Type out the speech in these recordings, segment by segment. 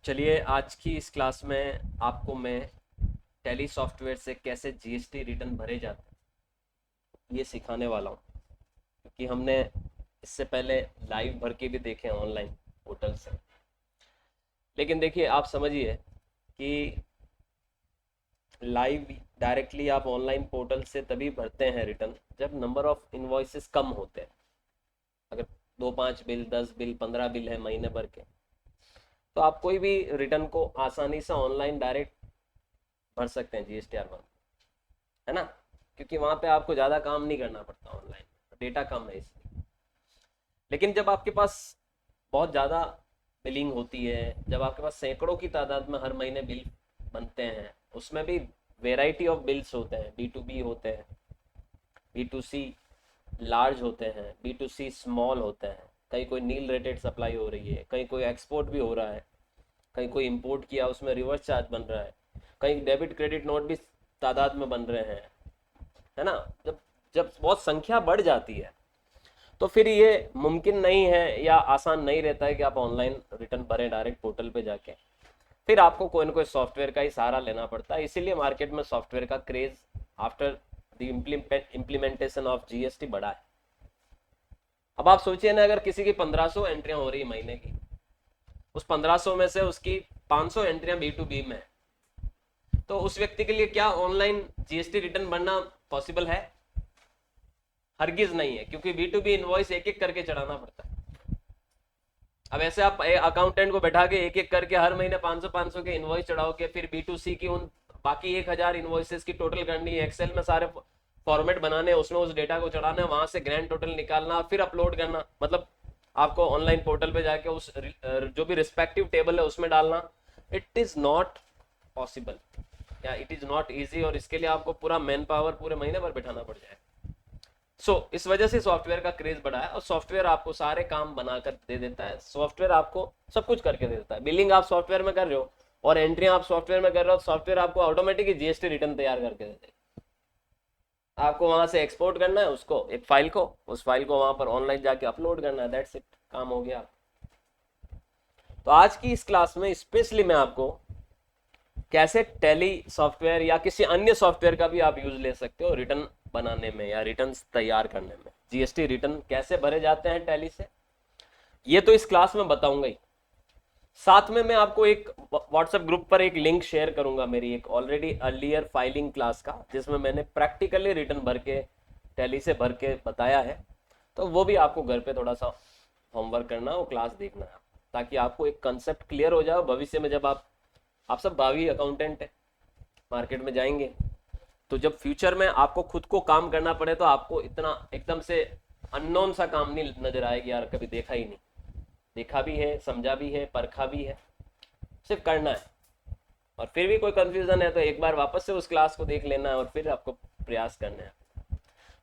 चलिए आज की इस क्लास में आपको मैं टैली सॉफ्टवेयर से कैसे जीएसटी रिटर्न भरे जाते हैं ये सिखाने वाला हूँ। क्योंकि हमने इससे पहले लाइव भर के भी देखे हैं ऑनलाइन पोर्टल से। लेकिन देखिए आप समझिए कि लाइव डायरेक्टली आप ऑनलाइन पोर्टल से तभी भरते हैं रिटर्न जब नंबर ऑफ इनवॉइसेस कम होते हैं। अगर 2 5 बिल 10 बिल 15 बिल है महीने भर के, तो आप कोई भी रिटर्न को आसानी से ऑनलाइन डायरेक्ट भर सकते हैं GSTR 1, है ना। क्योंकि वहां पे आपको ज़्यादा काम नहीं करना पड़ता, ऑनलाइन डेटा कम है इसलिए। लेकिन जब आपके पास बहुत ज़्यादा बिलिंग होती है, जब आपके पास सैकड़ों की तादाद में हर महीने बिल बनते हैं, उसमें भी वेराइटी ऑफ बिल्स होते हैं, B2B होते हैं, B2C लार्ज होते हैं, B2C स्मॉल होते हैं। कहीं कोई नील रेटेड सप्लाई हो रही है, कहीं कोई एक्सपोर्ट भी हो रहा है, कहीं कोई इंपोर्ट किया उसमें रिवर्स चार्ज बन रहा है, कहीं डेबिट क्रेडिट नोट भी तादाद में बन रहे हैं, है ना। जब जब बहुत संख्या बढ़ जाती है तो फिर ये मुमकिन नहीं है या आसान नहीं रहता है कि आप ऑनलाइन रिटर्न भरें डायरेक्ट पोर्टल पे जाके। फिर आपको कोई ना कोई सॉफ्टवेयर का ही सहारा लेना पड़ता है। इसीलिए मार्केट में सॉफ्टवेयर का craze after the implementation of GST बढ़ा है। अब आप सोचिए ना, अगर किसी की 1500 एंट्रियां हो रही है महीने की, उस 1500 में से उसकी 500 एंट्रियां B2B में है, तो उस व्यक्ति के लिए क्या ऑनलाइन जीएसटी रिटर्न भरना पॉसिबल है? हरगिज नहीं है, क्योंकि B2B इनवॉइस एक एक करके चढ़ाना पड़ता है। अब ऐसे आप अकाउंटेंट को बैठा के एक एक करके हर महीने 500 के इनवॉइस चढ़ाओगे, फिर B2C की उन बाकी 1000 इनवॉइसेस की टोटल करनी है, एक्सेल में सारे फॉर्मेट बनाने, उसमें उस डेटा को चढ़ाना, वहां से ग्रैंड टोटल निकालना, फिर अपलोड करना। मतलब आपको ऑनलाइन पोर्टल पे जाके उस जो भी रिस्पेक्टिव टेबल है उसमें डालना। इट इज नॉट पॉसिबल या इट इज नॉट ईजी, और इसके लिए आपको पूरा मैन पावर पूरे महीने भर बैठाना पड़ जाए। इस वजह से सॉफ्टवेयर का क्रेज बढ़ा है, और सॉफ्टवेयर आपको सारे काम बनाकर दे देता है। सॉफ्टवेयर आपको सब कुछ करके दे देता है। बिलिंग आप सॉफ्टवेयर में कर रहे हो और एंट्रियां आप सॉफ्टवेयर में कर रहे हो, सॉफ्टवेयर आपको ऑटोमेटिकली जीएसटी रिटर्न तैयार करके दे देगा। आपको वहां से एक्सपोर्ट करना है उसको, एक फाइल को, उस फाइल को वहां पर ऑनलाइन जाके अपलोड करना है, दैट्स इट, काम हो गया। तो आज की इस क्लास में स्पेशली मैं आपको कैसे टैली सॉफ्टवेयर या किसी अन्य सॉफ्टवेयर का भी आप यूज ले सकते हो रिटर्न बनाने में या रिटर्न तैयार करने में। जीएसटी रिटर्न कैसे भरे जाते हैं टैली से, ये तो इस क्लास में बताऊंगा ही। साथ में मैं आपको एक व्हाट्सएप ग्रुप पर एक लिंक शेयर करूंगा, मेरी एक ऑलरेडी अर्लियर फाइलिंग क्लास का, जिसमें मैंने प्रैक्टिकली रिटर्न भर के टैली से भर के बताया है। तो वो भी आपको घर पे थोड़ा सा होमवर्क करना, वो क्लास देखना है, ताकि आपको एक कंसेप्ट क्लियर हो जाए। भविष्य में जब आप सब भावी अकाउंटेंट है, मार्केट में जाएंगे, तो जब फ्यूचर में आपको खुद को काम करना पड़े तो आपको इतना एकदम से अननोन सा काम नहीं नजर आएगा, यार कभी देखा ही नहीं। देखा भी है, समझा भी है, परखा भी है, सिर्फ करना है। और फिर भी कोई कंफ्यूजन है तो एक बार वापस से उस क्लास को देख लेना है और फिर आपको प्रयास करना है।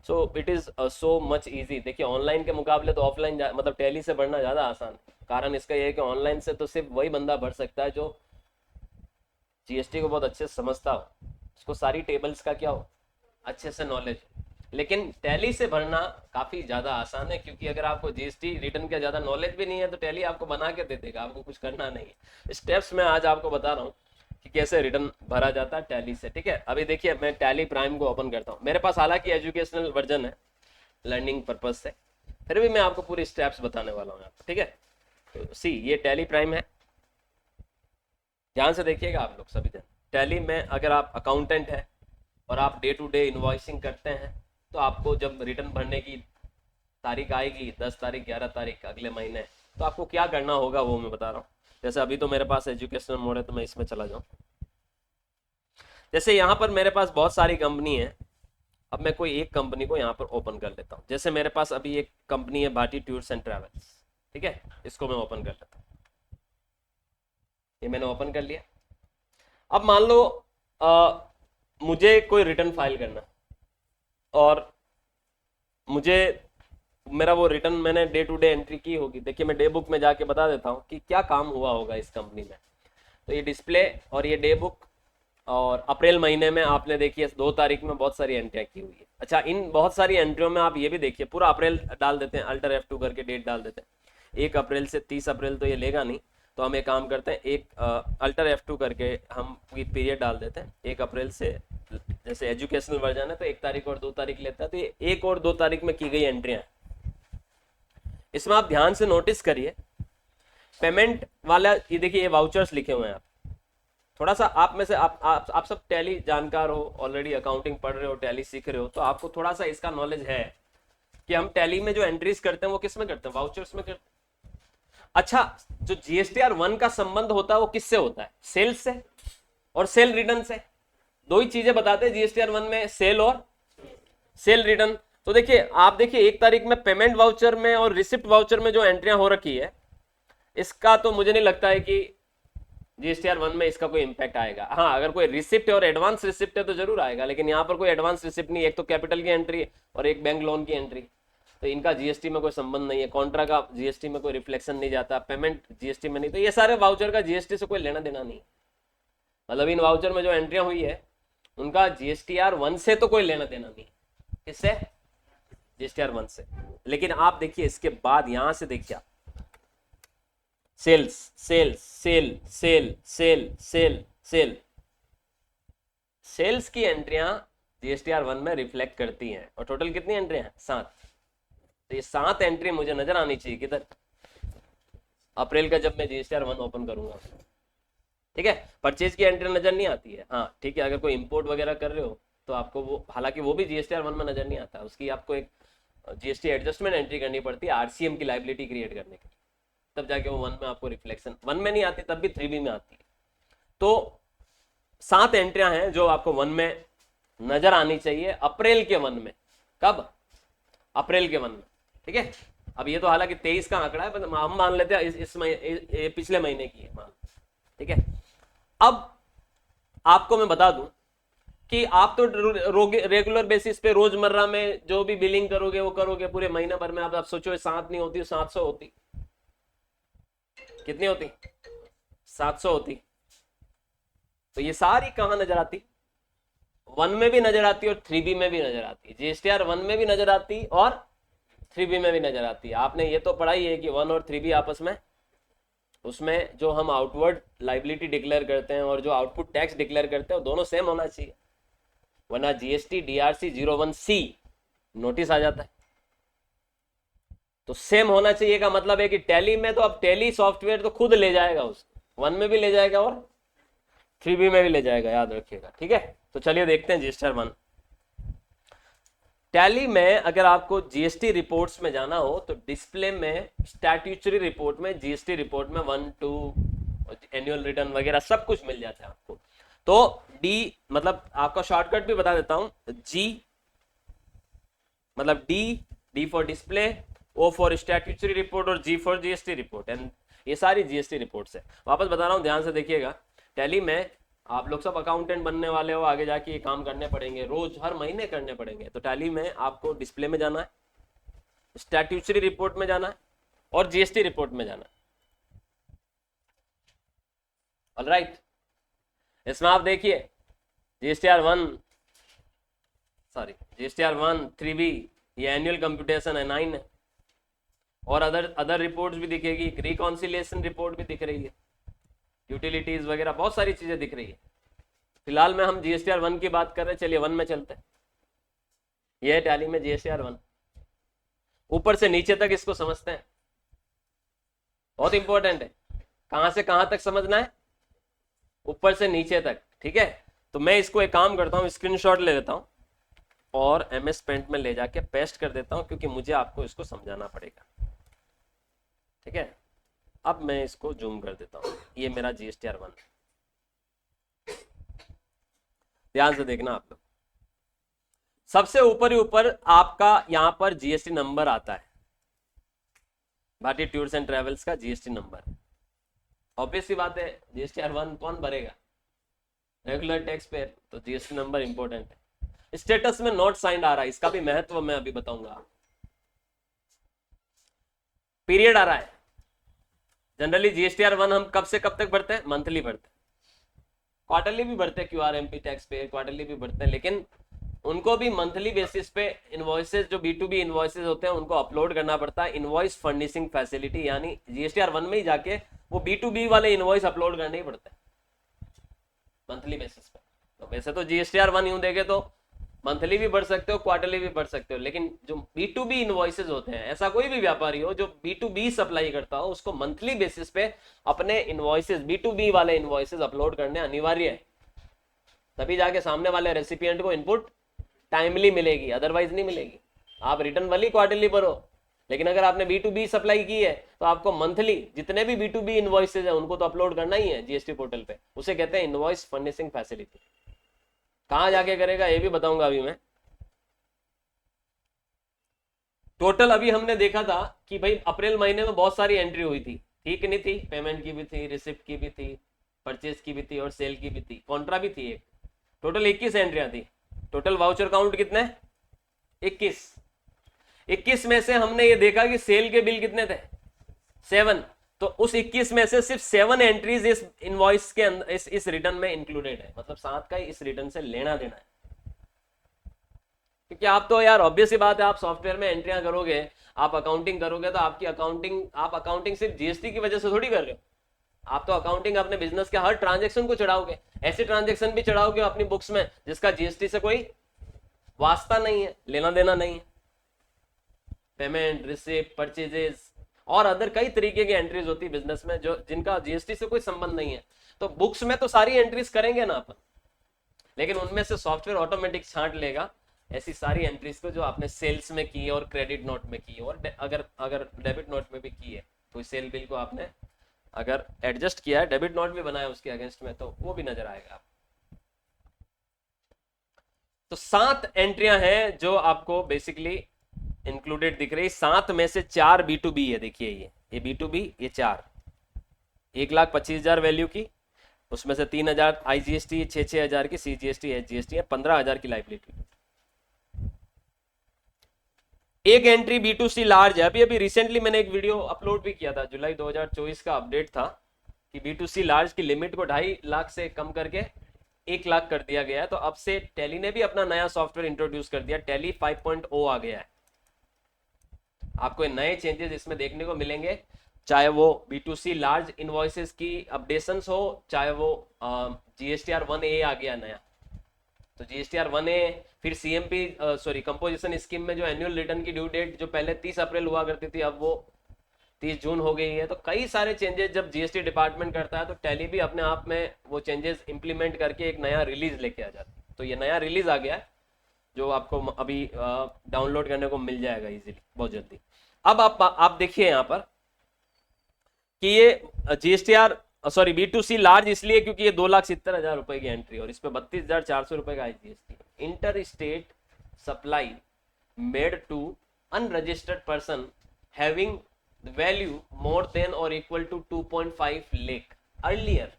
So it is so much easy. देखिए ऑनलाइन के मुकाबले तो ऑफलाइन मतलब टैली से बढ़ना ज़्यादा आसान है। कारण इसका यह है कि ऑनलाइन से तो सिर्फ वही बंदा भर सकता है जो जीएसटी को बहुत अच्छे से समझता हो, उसको सारी टेबल्स का क्या हो, अच्छे से नॉलेज। लेकिन टैली से भरना काफ़ी ज़्यादा आसान है, क्योंकि अगर आपको जीएसटी रिटर्न का ज़्यादा नॉलेज भी नहीं है तो टैली आपको बना के दे देगा, आपको कुछ करना नहीं है। स्टेप्स मैं आज आपको बता रहा हूँ कि कैसे रिटर्न भरा जाता है टैली से। ठीक है, अभी देखिए मैं टैली प्राइम को ओपन करता हूँ। मेरे पास हालांकि एजुकेशनल वर्जन है, लर्निंग पर्पज से, फिर भी मैं आपको पूरी स्टेप्स बताने वाला हूँ। ठीक है, तो सी ये टैली प्राइम है, ध्यान से देखिएगा आप लोग सभी जन। टैली में अगर आप अकाउंटेंट है और आप डे टू डे इन्वॉइसिंग करते हैं, तो आपको जब रिटर्न भरने की तारीख आएगी 10 तारीख 11 तारीख अगले महीने, तो आपको क्या करना होगा वो मैं बता रहा हूँ। जैसे अभी तो मेरे पास एजुकेशनल मोड है तो मैं इसमें चला जाऊँ। जैसे यहाँ पर मेरे पास बहुत सारी कंपनी है, अब मैं कोई एक कंपनी को यहाँ पर ओपन कर लेता हूँ। जैसे मेरे पास अभी एक कंपनी है भाटी टूर्स एंड ट्रेवल्स, ठीक है, इसको मैं ओपन कर लेता हूँ। ये मैंने ओपन कर लिया। अब मान लो मुझे कोई रिटर्न फाइल करना, और मुझे मेरा वो रिटर्न मैंने डे टू डे एंट्री की होगी। देखिए मैं डे बुक में जाके बता देता हूँ कि क्या काम हुआ होगा इस कंपनी में। तो ये डिस्प्ले और ये डे बुक, और अप्रैल महीने में आपने देखिए 2 तारीख में बहुत सारी एंट्रियाँ की हुई है। अच्छा, इन बहुत सारी एंट्रियों में आप ये भी देखिए पूरा अप्रैल डाल देते हैं, अल्टर F2 करके डेट डाल देते हैं। 1 अप्रैल से 30 अप्रैल तो ये लेगा नहीं, तो हम एक काम करते हैं, एक अल्टर F2 करके हम पीरियड डाल देते हैं 1 अप्रैल से, जैसे एजुकेशनल वर्जन है तो 1 तारीख और 2 तारीख लेता है, तो ये 1 और 2 तारीख में की गई एंट्रियां। इसमें आप ध्यान से नोटिस करिए, पेमेंट वाला ये देखिए, ये वाउचर्स लिखे हुए हैं। आप थोड़ा सा आप में से आप सब टैली जानकार हो, ऑलरेडी अकाउंटिंग पढ़ रहे हो, टैली सीख रहे हो, तो आपको थोड़ा सा इसका नॉलेज है कि हम टैली में जो एंट्रीज करते हैं वो किस में करते हैं, वाउचर्स में करते हैं। अच्छा, जो GSTR 1 का संबंध होता है वो किससे होता है, सेल्स से और सेल रिटर्न से। दो ही चीजें बताते हैं GSTR 1 में, सेल और सेल रिटर्न। तो देखिए, आप देखिए 1 तारीख में पेमेंट वाउचर में और रिसिप्ट वाउचर में जो एंट्रियां हो रखी है, इसका तो मुझे नहीं लगता है कि GSTR 1 में इसका कोई इंपैक्ट आएगा। हाँ, अगर कोई रिसिप्ट और एडवांस रिसिप्ट है तो जरूर आएगा, लेकिन यहाँ पर कोई एडवांस रिसिप्ट नहीं, एक तो कैपिटल की एंट्री और एक बैंक लोन की एंट्री, तो इनका जीएसटी में कोई संबंध नहीं है, कॉन्ट्रा का जीएसटी में कोई रिफ्लेक्शन नहीं जाता, पेमेंट जीएसटी में नहीं, तो ये सारे वाउचर का जीएसटी से कोई लेना देना नहीं। मतलब इन वाउचर में जो एंट्रियां हुई है उनका GSTR 1 से तो कोई लेना देना नहीं। किससे? GSTR 1 से। लेकिन आप देखिए इसके बाद यहां से देखिए, sales sale sale sale sale sale sale, sales की एंट्रियां GSTR 1 में रिफ्लेक्ट करती हैं, और टोटल कितनी एंट्रियां हैं? 7। तो ये 7 एंट्री मुझे नजर आनी चाहिए किधर? अप्रैल का जब मैं GSTR 1 ओपन करूंगा, ठीक है। परचेज की एंट्री नजर नहीं आती है, हाँ ठीक है। अगर कोई इंपोर्ट वगैरह कर रहे हो तो आपको वो, हालांकि वो भी GSTR 1 में नजर नहीं आता, उसकी आपको एक GST एडजस्टमेंट एंट्री करनी पड़ती है RCM की लाइबिलिटी क्रिएट करने के, तब जाके वो 1 में आपको रिफ्लेक्शन, 1 में नहीं आती, तब भी 3B में आती है। तो 7 एंट्रियां हैं जो आपको 1 में नजर आनी चाहिए, अप्रैल के 1 में। कब? अप्रैल के 1 में, ठीक है। अब ये तो हालांकि 23 का आंकड़ा है, हम मान लेते हैं इस महीने, पिछले महीने की है, ठीक है। अब आपको मैं बता दूं कि आप तो रेगुलर बेसिस पे रोजमर्रा में जो भी बिलिंग करोगे वो करोगे पूरे महीना भर में। आप सोचो 7 नहीं होती, 700 होती, कितनी होती? 700 होती। तो ये सारी कहां नजर आती? 1 में भी नजर आती और 3B में भी नजर आती। GSTR 1 में भी नजर आती और 3B में भी नजर आती है। आपने ये तो पढ़ा ही है कि 1 और 3B आपस में, उसमें जो हम आउटवर्ड लाइबिलिटी डिक्लेयर करते हैं और जो आउटपुट टैक्स डिक्लेयर करते हैं वो दोनों सेम होना चाहिए, वरना GST DRC 01C नोटिस आ जाता है। तो सेम होना चाहिए का मतलब है कि टैली में तो अब टैली सॉफ्टवेयर तो खुद ले जाएगा उसको, 1 में भी ले जाएगा और 3B में भी ले जाएगा, याद रखिएगा, ठीक है। तो चलिए देखते हैं GSTR 1। टैली में अगर आपको GST रिपोर्ट्स में जाना हो तो डिस्प्ले में स्टैट्यूटरी रिपोर्ट में, GST रिपोर्ट में 1, 2 एनुअल रिटर्न वगैरह सब कुछ मिल जाता है आपको। तो D मतलब आपका शॉर्टकट भी बता देता हूं, G मतलब D for display, O for statutory report और G for GST report, and ये सारी GST रिपोर्ट्स है। वापस बता रहा हूं, ध्यान से देखिएगा। टैली में आप लोग सब अकाउंटेंट बनने वाले हो, आगे जाके ये काम करने पड़ेंगे, रोज हर महीने करने पड़ेंगे। तो टैली में आपको डिस्प्ले में जाना है, स्टैट्यूटरी रिपोर्ट में जाना है और GST रिपोर्ट में जाना है। ऑलराइट, इसमें आप देखिए GSTR 1 3B ये एनुअल कंप्यूटेशन है 9 है, और अदर रिपोर्ट्स भी दिखेगी, रिकॉन्सिलिएशन रिपोर्ट भी दिख रही है, यूटिलिटीज वगैरह बहुत सारी चीजें दिख रही है। फिलहाल में हम GSTR 1 की बात कर रहे हैं, चलिए 1 में चलते हैं। यह है टैली में GSTR 1, ऊपर से नीचे तक इसको समझते हैं, बहुत इंपॉर्टेंट है। कहां से कहां तक समझना है? ऊपर से नीचे तक, ठीक है। तो मैं इसको एक काम करता हूं, स्क्रीनशॉट ले लेता हूं और MS पेंट में ले जाके पेस्ट कर देता हूं, क्योंकि मुझे आपको इसको समझाना पड़ेगा, ठीक है। अब मैं इसको जूम कर देता हूं, ये मेरा GSTR 1, ध्यान से देखना आप लोग। सबसे ऊपर ही ऊपर आपका यहां पर GST नंबर आता है, भारतीय टूर्स एंड ट्रेवल्स का GST नंबर। ऑब्वियस सी बात है, GSTR 1 कौन भरेगा? रेगुलर टैक्स पेयर, तो GST नंबर इंपॉर्टेंट है। स्टेटस में नॉट साइंड आ रहा है, इसका भी महत्व मैं अभी बताऊंगा। पीरियड आ रहा है, जनरली GSTR 1 हम कब से कब तक भरते हैं? मंथली भरते हैं, क्वार्टरली भी भरते हैं, QRMP टैक्स पे क्वार्टरली भी भरते हैं, लेकिन उनको भी मंथली बेसिस पे इनवॉइसेस, जो B2B इनवॉइसेस होते हैं उनको अपलोड करना पड़ता है इनवॉइस फर्निशिंग फैसिलिटी, यानी GSTR 1 में ही जाके वो B2B वाले इनवॉइस अपलोड करने ही पड़ते हैं मंथली बेसिस पे। तो वैसे तो GSTR 1 यूं देखे तो मंथली भी भर सकते हो, क्वार्टरली भी भर सकते हो, लेकिन जो B2B इनवॉइसेस होते हैं, ऐसा कोई भी व्यापारी हो जो B2B सप्लाई करता हो, उसको मंथली बेसिस पे अपने इनवॉइसेस, B2B वाले इनवॉइसेस अपलोड करने अनिवार्य है, तभी जाके सामने वाले रेसिपिएंट को इनपुट टाइमली मिलेगी, अदरवाइज नहीं मिलेगी। आप रिटर्न वाली क्वार्टरली भरो, लेकिन अगर आपने B2B सप्लाई की है तो आपको मंथली जितने भी B2B इनवॉइसेज है उनको तो अपलोड करना ही है GST पोर्टल पे। उसे कहते हैं इनवॉइस फर्निशिंग फैसिलिटी। कहां जाके करेगा ये भी बताऊंगा अभी मैं। टोटल अभी हमने देखा था कि भाई अप्रैल महीने में बहुत सारी एंट्री हुई थी, ठीक नहीं थी? पेमेंट की भी थी, रिसिप्ट की भी थी, परचेज की भी थी और सेल की भी थी, कॉन्ट्रा भी थी एक। टोटल 21 एंट्रियां थी। टोटल वाउचर काउंट कितने? 21 में से हमने ये देखा कि सेल के बिल कितने थे? 7। तो उस 21 में से सिर्फ 7 एंट्रीज इस इनवॉइस के अंदर, इस रिटर्न में इंक्लूडेड है, मतलब 7 का इस रिटर्न से लेना देना है। क्योंकि आप तो यार ऑब्वियस ही बात है, आप सॉफ्टवेयर में एंट्रियां करोगे, आप अकाउंटिंग करोगे, तो आपकी अकाउंटिंग, आप अकाउंटिंग सिर्फ GST की वजह से थोड़ी कर रहे हो, आप तो अकाउंटिंग अपने बिजनेस के हर ट्रांजेक्शन को चढ़ाओगे। ऐसे ट्रांजेक्शन भी चढ़ाओगे अपनी बुक्स में जिसका GST से कोई वास्ता नहीं है, लेना देना नहीं है। पेमेंट, रिसिप्ट, परचेजेस और अदर कई तरीके की एंट्रीज होती है बिजनेस में जो जिनका GST से कोई संबंध नहीं है। तो बुक्स में तो सारी एंट्रीज करेंगे ना अपन, लेकिन उनमें से सॉफ्टवेयर ऑटोमेटिक छांट लेगा ऐसी सारी एंट्रीज को जो आपने सेल्स में की है और क्रेडिट नोट में की है, और अगर अगर डेबिट नोट में भी की है, कोई सेल बिल को आपने अगर एडजस्ट किया है, डेबिट नोट भी बनाया उसके अगेंस्ट में, तो वो भी नजर आएगा आप। तो 7 एंट्रियां हैं जो आपको बेसिकली इंक्लूडेड दिख रही। 7 में से 4 B2B है, देखिए ये B2B, ये 4, 1,25,000 वैल्यू की, उसमें से 3,000 IGST, 6,000 की CGST, HGST है, 15,000 की लाइबिलिटी। एक एंट्री B2C लार्ज है। अभी अभी रिसेंटली मैंने एक वीडियो अपलोड भी किया था, जुलाई 2024 का अपडेट था कि B2C लार्ज की लिमिट को 2.5 लाख से कम करके 1 लाख कर दिया गया है। तो अब से टैली ने भी अपना नया सॉफ्टवेयर इंट्रोड्यूस कर दिया, टैली 5.0 आ गया है। आपको नए चेंजेस इसमें देखने को मिलेंगे, चाहे वो B2C लार्ज इनवॉइसेस की अपडेशंस हो, चाहे वो GSTR 1A आ गया नया, तो GSTR 1A, फिर CMP कंपोजिशन स्कीम में जो एनुअल रिटर्न की ड्यू डेट जो पहले 30 अप्रैल हुआ करती थी, अब वो 30 जून हो गई है। तो कई सारे चेंजेस जब GST डिपार्टमेंट करता है तो टैली भी अपने आप में वो चेंजेस इंप्लीमेंट करके एक नया रिलीज लेके आ जाती है। तो ये नया रिलीज आ गया है जो आपको अभी डाउनलोड करने को मिल जाएगा इजीली, बहुत जल्दी। अब आप देखिए यहाँ पर कि ये B2C लार्ज इसलिए क्योंकि ये 2,70,000 रुपए की एंट्री और इस पे 32,400 रुपए का IGST। Inter state supply made to unregistered person having value more than और equal to 2.5 lakh earlier.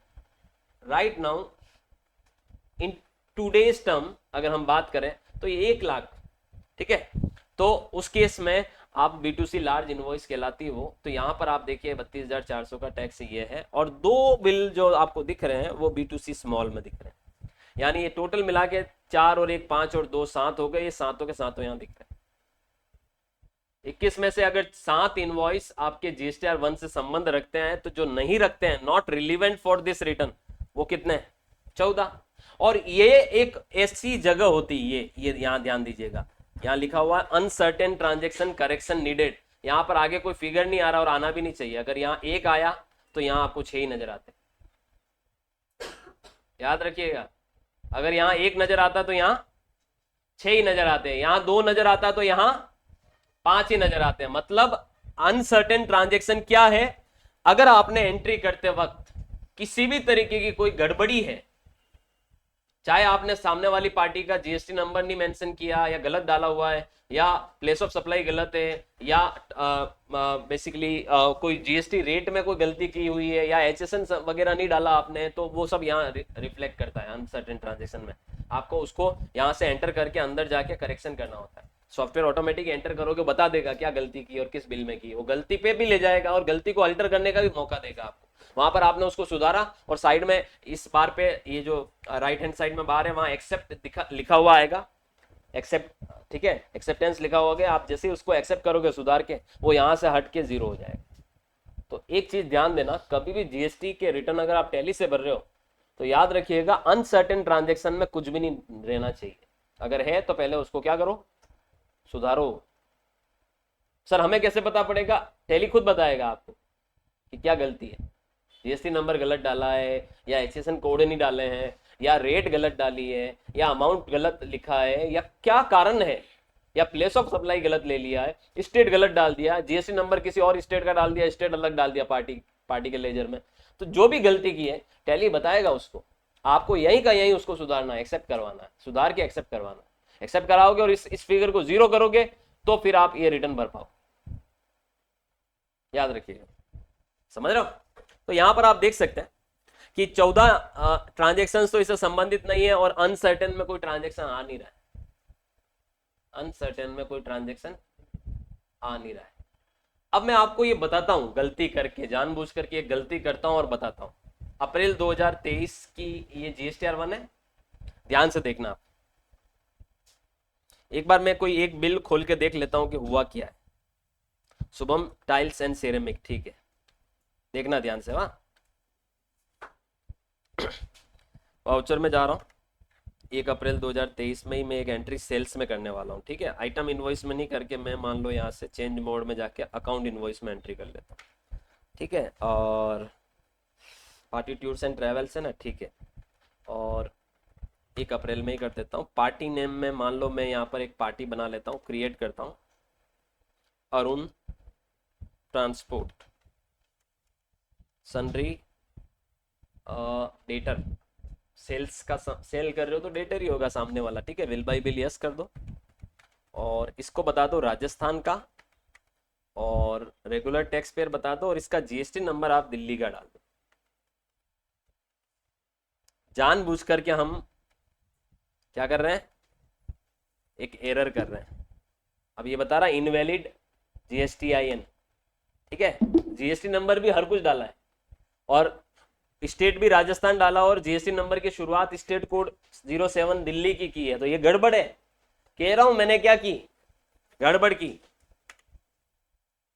Right now in today's term अगर हम बात करें तो ये 1 लाख, ठीक है। तो उस केस में आप B2C लार्ज इनवॉइस कहलाती है वो। तो यहां पर आप देखिए 32,400 का टैक्स ये है, और 2 बिल जो आपको दिख रहे हैं वो B2C स्मॉल में दिख रहे हैं, यानी ये टोटल मिला के 4 और 1 5 और 2 7 हो गए। ये सातों के सातों यहां दिख रहे हैं। 21 में से अगर 7 इनवॉइस आपके GSTR 1 से संबंध रखते हैं, तो जो नहीं रखते हैं, not relevant for this return, वो कितने हैं? 14। और ये एक ऐसी जगह होती है, ये यहां ध्यान दीजिएगा, यहां लिखा हुआ है अनसर्टेन ट्रांजेक्शन करेक्शन नीडेड। यहां पर आगे कोई फिगर नहीं आ रहा और आना भी नहीं चाहिए। अगर यहां 1 आया तो यहां आपको 6 ही नजर आते, याद रखिएगा। अगर यहां 1 नजर आता तो यहां 6 ही नजर आते हैं, यहां 2 नजर आता तो यहां 5 ही नजर आते हैं। मतलब अनसर्टेन ट्रांजेक्शन क्या है? अगर आपने एंट्री करते वक्त किसी भी तरीके की कोई गड़बड़ी है, चाहे आपने सामने वाली पार्टी का GST नंबर नहीं मेंशन किया, या गलत डाला हुआ है, या प्लेस ऑफ सप्लाई गलत है, या बेसिकली कोई GST रेट में कोई गलती की हुई है, या HSN वगैरह नहीं डाला आपने, तो वो सब यहाँ रिफ्लेक्ट करता है अनसर्टेन ट्रांजेक्शन में। आपको उसको यहाँ से एंटर करके अंदर जाके करेक्शन करना होता है। सॉफ्टवेयर ऑटोमेटिक एंटर करोगे, बता देगा क्या गलती की और किस बिल में की, वो गलती पे भी ले जाएगा और गलती को अल्टर करने का भी मौका देगा आपको। वहां पर आपने उसको सुधारा और साइड में इस बार पे ये जो राइट हैंड साइड में बार है वहां एक्सेप्ट लिखा हुआ आएगा, एक्सेप्ट, ठीक है, एक्सेप्टेंस लिखा होगा, आप जैसे ही उसको एक्सेप्ट करोगे सुधार के, वो यहाँ से हट के 0 हो जाएगा। तो एक चीज ध्यान देना, कभी भी जीएसटी के रिटर्न अगर आप टैली से भर रहे हो तो याद रखिएगा अनसर्टेन ट्रांजेक्शन में कुछ भी नहीं रहना चाहिए। अगर है तो पहले उसको क्या करो, सुधारो। सर हमें कैसे पता पड़ेगा? टैली खुद बताएगा आपको कि क्या गलती है, जीएसटी नंबर गलत डाला है, या एक्सेशन कोड नहीं डाले हैं, या रेट गलत डाली है, या अमाउंट गलत लिखा है, या क्या कारण है, या प्लेस ऑफ सप्लाई गलत ले लिया है, स्टेट गलत डाल दिया, जीएसटी नंबर किसी और स्टेट का डाल दिया, स्टेट अलग डाल दिया पार्टी के लेजर में। तो जो भी गलती की है टैली बताएगा उसको, आपको यहीं का यहीं उसको सुधारना है, एक्सेप्ट करवाना है, सुधार के एक्सेप्ट करवाना है। एक्सेप्ट कराओगे और इस फिगर को 0 करोगे तो फिर आप ये रिटर्न भर पाओ, याद रखिएगा। समझ रहे हो? तो यहां पर आप देख सकते हैं कि 14 ट्रांजेक्शन तो इससे संबंधित नहीं है, और अनसर्टेन में कोई ट्रांजेक्शन आ नहीं रहा है, अनसर्टेन में कोई ट्रांजेक्शन आ नहीं रहा है। अब मैं आपको ये बताता हूं, गलती करके जानबूझ करके एक गलती करता हूं और बताता हूं। अप्रैल 2023 की ये जीएसटीआर 1 है, ध्यान से देखना आप। एक बार मैं कोई एक बिल खोल के देख लेता हूं कि हुआ क्या है। शुभम टाइल्स एंड सेरेमिक, ठीक है, देखना ध्यान से। वहाँ वाउचर में जा रहा हूँ, 1 अप्रैल 2023 में ही मैं एक एंट्री सेल्स में करने वाला हूँ, ठीक है। आइटम इनवॉइस में नहीं करके मैं मान लो यहाँ से चेंज मोड में जाके अकाउंट इनवॉइस में एंट्री कर लेता हूँ, ठीक है। और पार्टी टूर्स एंड ट्रेवल्स है ना, ठीक है, और 1 अप्रैल में ही कर देता हूँ। पार्टी नेम में मान लो मैं यहाँ पर एक पार्टी बना लेता हूँ, क्रिएट करता हूँ, Arun transport sundry debtor, sales का सेल कर रहे हो तो डेटर ही होगा सामने वाला, ठीक है। विल बाई बिल यस कर दो, और इसको बता दो राजस्थान का, और रेगुलर टैक्स पेयर बता दो, और इसका जीएसटी नंबर आप दिल्ली का डाल दो। जानबूझ करके हम क्या कर रहे हैं, एक एरर कर रहे हैं। अब ये बता रहा है इनवैलिड GSTIN, ठीक है। जीएसटी नंबर भी हर कुछ डाला है, और स्टेट भी राजस्थान डाला, और जीएसटी नंबर की शुरुआत स्टेट कोड 07 दिल्ली की है, तो ये गड़बड़ है। कह रहा हूं मैंने क्या की, गड़बड़ की,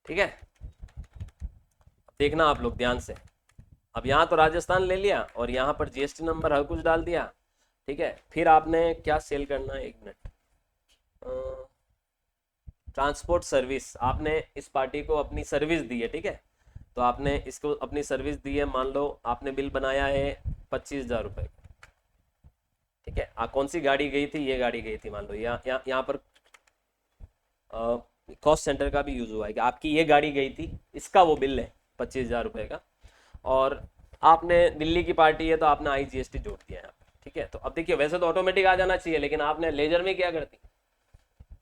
ठीक है। देखना आप लोग ध्यान से। अब यहां तो राजस्थान ले लिया, और यहां पर जीएसटी नंबर हर कुछ डाल दिया, ठीक है। फिर आपने क्या सेल करना है, 1 मिनट, ट्रांसपोर्ट सर्विस, आपने इस पार्टी को अपनी सर्विस दी है, ठीक है। तो आपने इसको अपनी सर्विस दी है, मान लो आपने बिल बनाया है 25,000 रुपये, ठीक है। कौन सी गाड़ी गई थी, ये गाड़ी गई थी मान लो, यहाँ पर कॉस्ट सेंटर का भी यूज हुआ है कि आपकी ये गाड़ी गई थी, इसका वो बिल है 25,000 रुपये का, और आपने दिल्ली की पार्टी है तो आपने IGST जोड़ दिया है, ठीक है। तो अब देखिए वैसे तो ऑटोमेटिक आ जाना चाहिए, लेकिन आपने लेजर में क्या करती,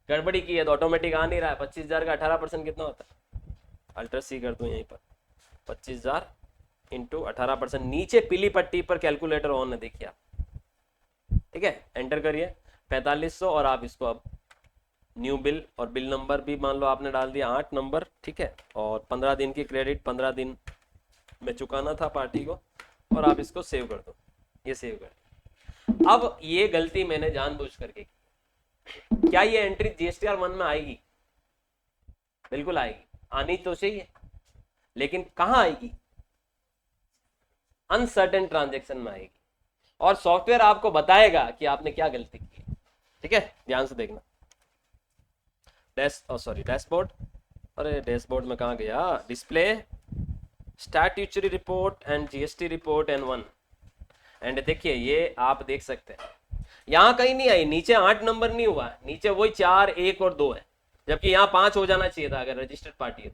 गड़बड़ी की है, तो ऑटोमेटिक आ नहीं रहा है। 25,000 का 18% कितना होता है, अल्टर C कर दूं यहीं पर, 25,000 इंटू 18%, नीचे पीली पट्टी पर कैलकुलेटर ऑन है, देखिए आप, ठीक है। एंटर करिए 4500, और आप इसको अब न्यू बिल, और बिल नंबर भी मान लो आपने डाल दिया 8 नंबर, ठीक है। और 15 दिन की क्रेडिट, 15 दिन में चुकाना था पार्टी को, और आप इसको सेव कर दो, ये सेव कर। अब ये गलती मैंने जानबूझ करके की, क्या ये एंट्री GSTR 1 में आएगी? बिल्कुल आएगी, आनी तो चाहिए, लेकिन कहां आएगी, अनसर्टेन ट्रांजैक्शन में आएगी, और सॉफ्टवेयर आपको बताएगा कि आपने क्या गलती की, ठीक है। ध्यान से देखना। डैशबोर्ड, अरे डैशबोर्ड में कहां गया, display statutory report and GST report N1, and देखिए ये आप देख सकते हैं यहां कहीं नहीं आई, नीचे 8 नंबर नहीं हुआ, नीचे वही 4, 1 और 2 है, जबकि यहाँ 5 हो जाना चाहिए था अगर रजिस्टर्ड पार्टी है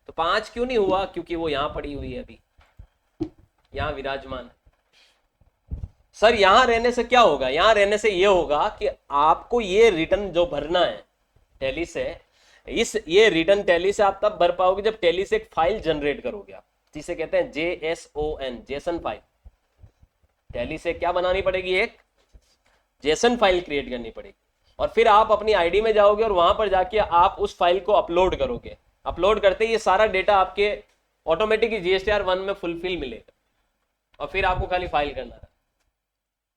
तो 5 क्यों नहीं हुआ, क्योंकि वो यहाँ पड़ी हुई है, अभी यहाँ विराजमान है। सर यहाँ रहने से क्या होगा, यहाँ रहने से ये होगा कि आपको ये रिटर्न जो भरना है टैली से, ये रिटर्न टैली से आप तब भर पाओगे जब टैली से एक फाइल जनरेट करोगे आप, जिसे कहते हैं JSON, जेसन फाइल। टैली से क्या बनानी पड़ेगी, एक जेसन फाइल क्रिएट करनी पड़ेगी, और फिर आप अपनी आईडी में जाओगे और वहां पर जाके आप उस फाइल को अपलोड करोगे। अपलोड करते ही ये सारा डेटा आपके ऑटोमेटिक GSTR 1 में फुलफिल मिलेगा, और फिर आपको खाली फाइल करना है।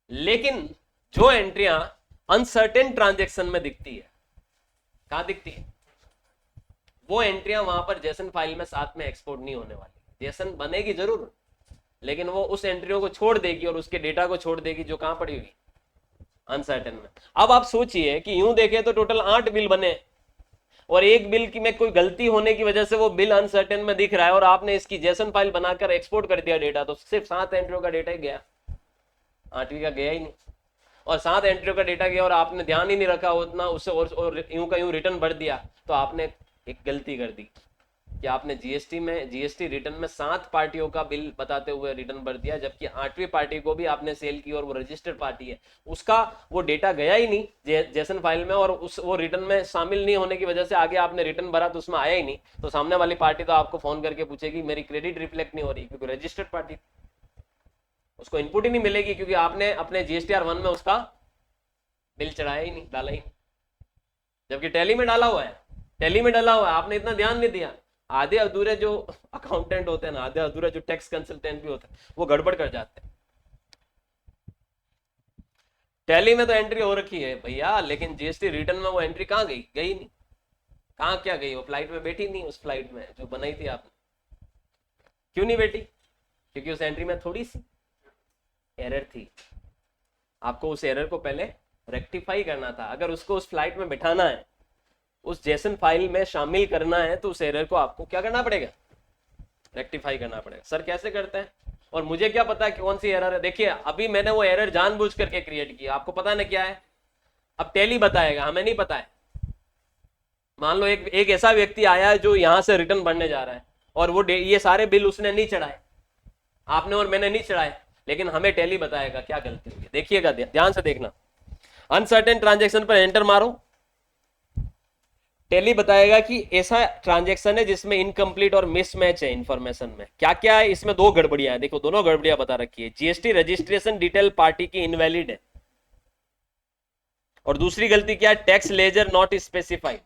लेकिन जो एंट्रियां अनसर्टेन ट्रांजेक्शन में दिखती है। कहां दिखती है? वो एंट्रियां वहां पर जेसन फाइल में साथ में एक्सपोर्ट नहीं होने वाली। जेसन बनेगी जरूर, लेकिन वो उस एंट्रियों को छोड़ देगी और उसके डेटा को छोड़ देगी जो कहां पड़ी हुई, अनसर्टेन में। अब आप सोचिए कि यूं देखें तो टोटल 8 बिल बने और एक बिल की में कोई गलती होने की वजह से वो बिल अनसर्टेन में दिख रहा है और आपने इसकी जेसन फाइल बनाकर एक्सपोर्ट कर दिया डेटा, तो सिर्फ 7 एंट्रियों का डेटा ही गया, 8वीं का गया ही नहीं। और 7 एंट्रियों का डेटा गया और आपने ध्यान ही नहीं रखा उतना, उससे और यूं का यूं रिटर्न भर दिया, तो आपने एक गलती कर दी कि आपने जीएसटी रिटर्न में 7 पार्टियों का बिल बताते हुए रिटर्न भर दिया, जबकि 8वीं पार्टी को भी आपने सेल की और वो रजिस्टर्ड पार्टी है, उसका वो डेटा गया ही नहीं जेसन फाइल में, और उस वो रिटर्न में शामिल नहीं होने की वजह से आगे आपने रिटर्न भरा तो उसमें आया ही नहीं। तो सामने वाली पार्टी तो आपको फोन करके पूछेगी मेरी क्रेडिट रिफ्लेक्ट नहीं हो रही, क्योंकि रजिस्टर्ड पार्टी, उसको इनपुट ही नहीं मिलेगी क्योंकि आपने अपने GSTR 1 में उसका बिल चढ़ाया ही नहीं, डाला ही नहीं। जबकि टैली में डाला हुआ है, टैली में डाला हुआ है, आपने इतना ध्यान नहीं दिया। आधे अधूरे जो अकाउंटेंट होते हैं ना, आधे अधूरे जो टैक्स कंसल्टेंट भी होते हैं, वो गड़बड़ कर जाते हैं। टैली में तो एंट्री हो रखी है भैया, लेकिन जीएसटी रिटर्न में वो एंट्री कहाँ गई? गई नहीं। कहाँ क्या गई? वो फ्लाइट में बैठी नहीं, उस फ्लाइट में जो बनाई थी आपने। क्यों नहीं बैठी? क्योंकि उस एंट्री में थोड़ी सी एरर थी, आपको उस एरर को पहले रेक्टिफाई करना था। अगर उसको उस फ्लाइट में बिठाना है, उस जेसन फाइल में शामिल करना है, तो उस एरर को आपको क्या करना पड़ेगा? रेक्टिफाई करना पड़ेगा। सर कैसे करते हैं और मुझे क्या पता है कि कौन सी एरर है? देखिए अभी मैंने वो एरर जानबूझ करके क्रिएट किया, आपको पता ना क्या है, अब टैली बताएगा, हमें नहीं पता है। मान लो एक ऐसा व्यक्ति आया है जो यहां से रिटर्न भरने जा रहा है और वो ये सारे बिल उसने नहीं चढ़ाए, आपने और मैंने नहीं चढ़ाए, लेकिन हमें टैली बताएगा क्या गलती हुई। देखिएगा, ध्यान से देखना। अनसर्टेन ट्रांजेक्शन पर एंटर मारो, टैली बताएगा कि ऐसा ट्रांजैक्शन है जिसमें इनकम्प्लीट और मिसमैच है इंफॉर्मेशन में। क्या क्या है इसमें? 2 गड़बड़ियां है, देखो दोनों गड़बड़ियां बता रखी है। जीएसटी रजिस्ट्रेशन डिटेल पार्टी की इनवैलिड है, और दूसरी गलती क्या है? Tax ledger not specified.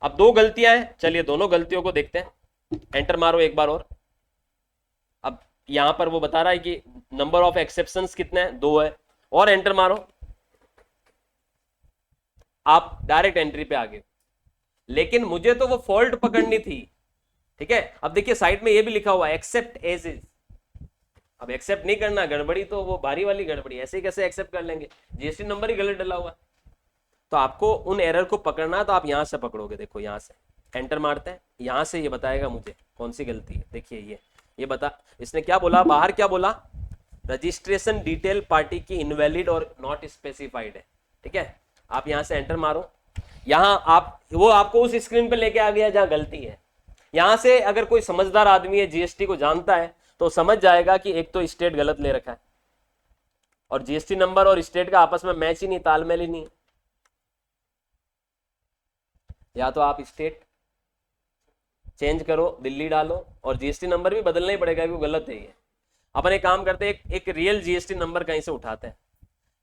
अब 2 गलतियां हैं, चलिए दोनों गलतियों को देखते हैं। एंटर मारो एक बार अब यहां पर वो बता रहा है कि नंबर ऑफ एक्सेप्शंस कितने हैं? 2 है। और एंटर मारो, आप डायरेक्ट एंट्री पे आ गए, लेकिन मुझे तो वो फॉल्ट पकड़नी थी। ठीक है, अब देखिए साइड में ये भी लिखा हुआ है एक्सेप्ट एज इज। अब एक्सेप्ट नहीं करना, गड़बड़ी तो वो भारी वाली गड़बड़ी, ऐसे ही कैसे एक्सेप्ट कर लेंगे? जीएसटी नंबर ही गलत डला हुआ। तो आपको उन एरर को पकड़ना है, तो आप यहां से पकड़ोगे। देखो यहां से एंटर मारते हैं, यहां से ये बताएगा मुझे कौन सी गलती है। देखिए ये बता, इसने क्या बोला बाहर, क्या बोला? रजिस्ट्रेशन डिटेल पार्टी की इनवैलिड और नॉट स्पेसिफाइड है। ठीक है, आप यहां से एंटर मारो, यहां वो आपको उस स्क्रीन पे लेके आ गया जहां गलती है। यहां से अगर कोई समझदार आदमी है, जीएसटी को जानता है, तो समझ जाएगा कि एक तो स्टेट गलत ले रखा है और जीएसटी नंबर और स्टेट का आपस में मैच ही नहीं, तालमेल ही नहीं। या तो आप स्टेट चेंज करो, दिल्ली डालो, और जीएसटी नंबर भी बदलना ही पड़ेगा क्योंकि गलत है ये। अपन एक काम करते हैं, एक रियल जीएसटी नंबर कहीं से उठाते हैं,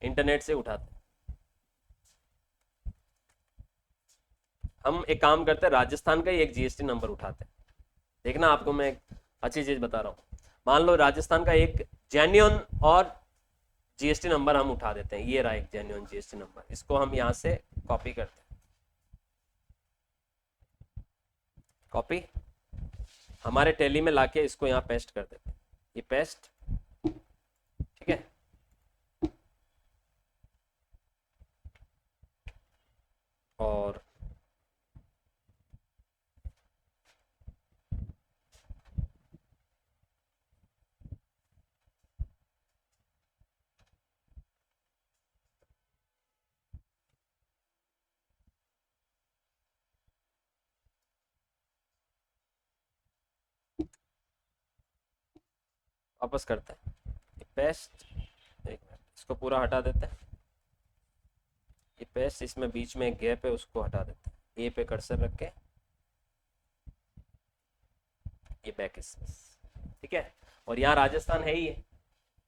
इंटरनेट से उठाते हैं। हम एक काम करते हैं, राजस्थान का ही एक जीएसटी नंबर उठाते हैं। देखना, आपको मैं एक अच्छी चीज बता रहा हूं। मान लो राजस्थान का एक जेन्युइन और जीएसटी नंबर हम उठा देते हैं। ये रहा एक जेन्युइन जीएसटी नंबर, इसको हम यहां से कॉपी करते हैं। कॉपी हमारे टैली में लाके इसको यहां पेस्ट कर देते हैं। ये पेस्ट, ठीक है। और वापस करते हैं पेस्ट, एक मिनट, इसको पूरा हटा देते हैं। ये पेस्ट, इसमें बीच में एक गैप है, उसको हटा देते हैं। ए पे कर्सर रख के ये बैक स्पेस, ठीक है। और यहाँ राजस्थान है ही है,